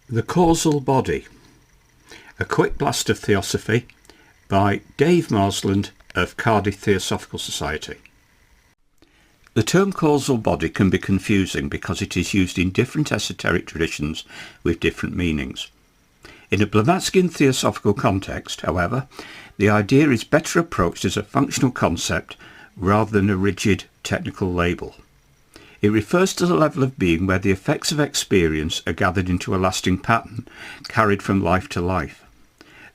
The Causal Body, a quick blast of Theosophy by Dave Marsland of Cardiff Theosophical Society. The term causal body can be confusing because it is used in different esoteric traditions with different meanings. In a Blavatskyan theosophical context, however, the idea is better approached as a functional concept rather than a rigid technical label. It refers to the level of being where the effects of experience are gathered into a lasting pattern, carried from life to life.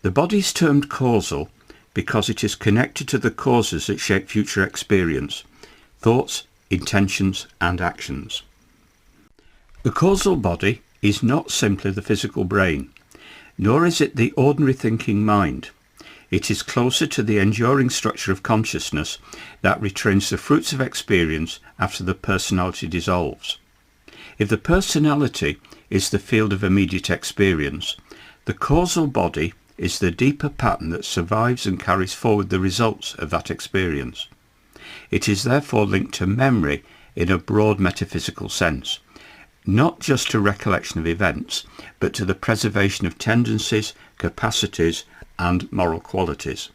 The body is termed causal because it is connected to the causes that shape future experience, thoughts, intentions and actions. The causal body is not simply the physical brain, nor is it the ordinary thinking mind. It is closer to the enduring structure of consciousness that retains the fruits of experience after the personality dissolves. If the personality is the field of immediate experience, the causal body is the deeper pattern that survives and carries forward the results of that experience. It is therefore linked to memory in a broad metaphysical sense, not just to recollection of events, but to the preservation of tendencies, capacities, and moral qualities.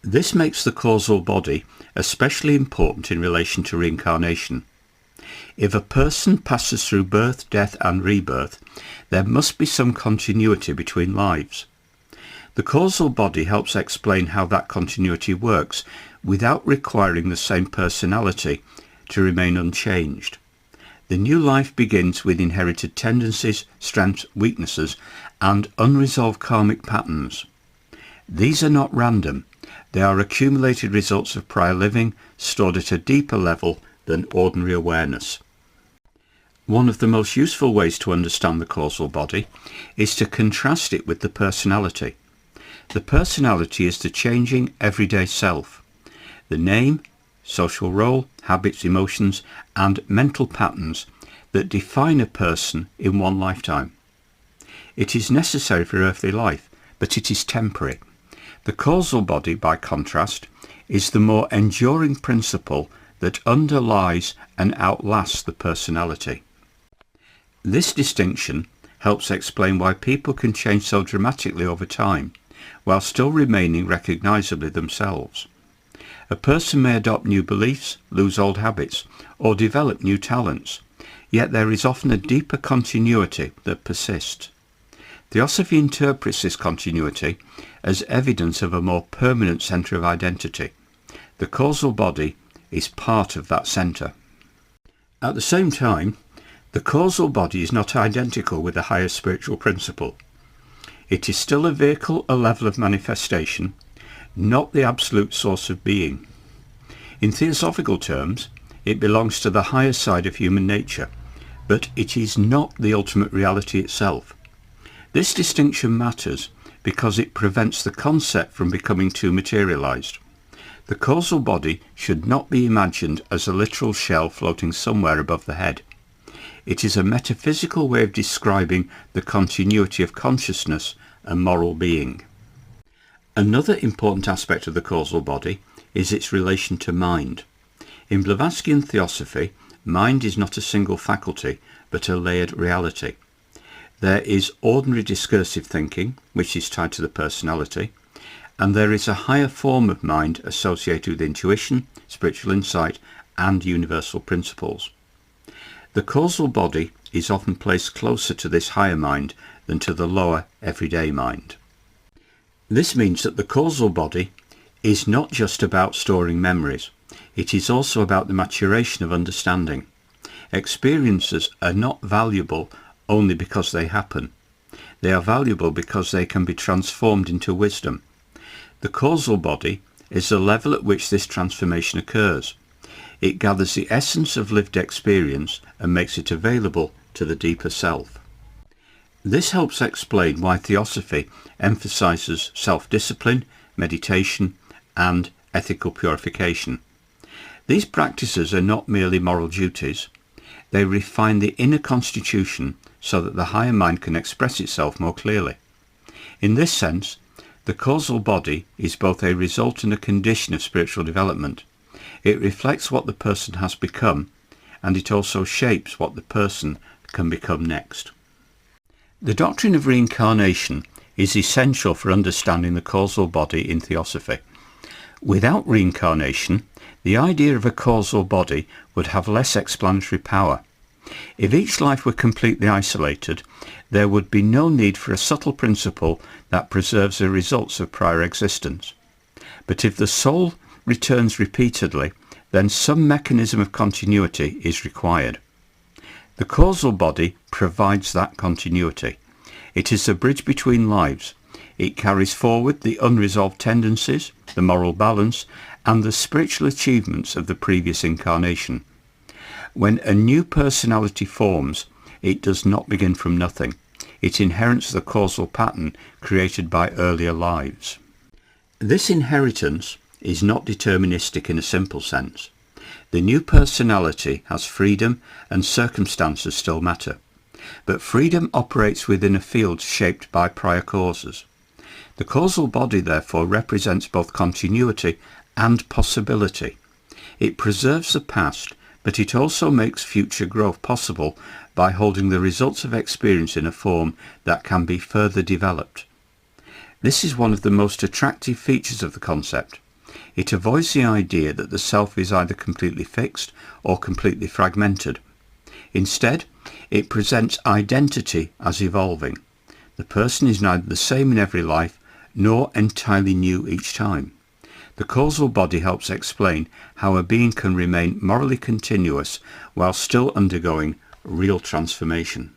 This makes the causal body especially important in relation to reincarnation. If a person passes through birth, death and rebirth, there must be some continuity between lives. The causal body helps explain how that continuity works without requiring the same personality to remain unchanged. The new life begins with inherited tendencies, strengths, weaknesses and unresolved karmic patterns. These are not random. They are accumulated results of prior living, stored at a deeper level than ordinary awareness. One of the most useful ways to understand the causal body is to contrast it with the personality. The personality is the changing everyday self. The name, social role, habits, emotions and mental patterns that define a person in one lifetime. It is necessary for earthly life, but it is temporary. The causal body, by contrast, is the more enduring principle that underlies and outlasts the personality. This distinction helps explain why people can change so dramatically over time, while still remaining recognisably themselves. A person may adopt new beliefs, lose old habits, or develop new talents, yet there is often a deeper continuity that persists. Theosophy interprets this continuity as evidence of a more permanent centre of identity. The causal body is part of that centre. At the same time, the causal body is not identical with the higher spiritual principle. It is still a vehicle, a level of manifestation, not the absolute source of being. In theosophical terms, it belongs to the higher side of human nature, but it is not the ultimate reality itself. This distinction matters because it prevents the concept from becoming too materialized. The causal body should not be imagined as a literal shell floating somewhere above the head. It is a metaphysical way of describing the continuity of consciousness and moral being. Another important aspect of the causal body is its relation to mind. In Blavatskyan theosophy, mind is not a single faculty, but a layered reality. There is ordinary discursive thinking, which is tied to the personality, and there is a higher form of mind associated with intuition, spiritual insight, and universal principles. The causal body is often placed closer to this higher mind than to the lower, everyday mind. This means that the causal body is not just about storing memories. It is also about the maturation of understanding. Experiences are not valuable only because they happen. They are valuable because they can be transformed into wisdom. The causal body is the level at which this transformation occurs. It gathers the essence of lived experience and makes it available to the deeper self. This helps explain why Theosophy emphasizes self-discipline, meditation, and ethical purification. These practices are not merely moral duties. They refine the inner constitution so that the higher mind can express itself more clearly. In this sense, the causal body is both a result and a condition of spiritual development. It reflects what the person has become, and it also shapes what the person can become next. The doctrine of reincarnation is essential for understanding the causal body in Theosophy. Without reincarnation, the idea of a causal body would have less explanatory power. If each life were completely isolated, there would be no need for a subtle principle that preserves the results of prior existence. But if the soul returns repeatedly, then some mechanism of continuity is required. The causal body provides that continuity. It is the bridge between lives. It carries forward the unresolved tendencies, the moral balance, and the spiritual achievements of the previous incarnation. When a new personality forms, it does not begin from nothing. It inherits the causal pattern created by earlier lives. This inheritance is not deterministic in a simple sense. The new personality has freedom and circumstances still matter. But freedom operates within a field shaped by prior causes. The causal body therefore represents both continuity and possibility. It preserves the past, but it also makes future growth possible by holding the results of experience in a form that can be further developed. This is one of the most attractive features of the concept. It avoids the idea that the self is either completely fixed or completely fragmented. Instead, it presents identity as evolving. The person is neither the same in every life nor entirely new each time. The causal body helps explain how a being can remain morally continuous while still undergoing real transformation.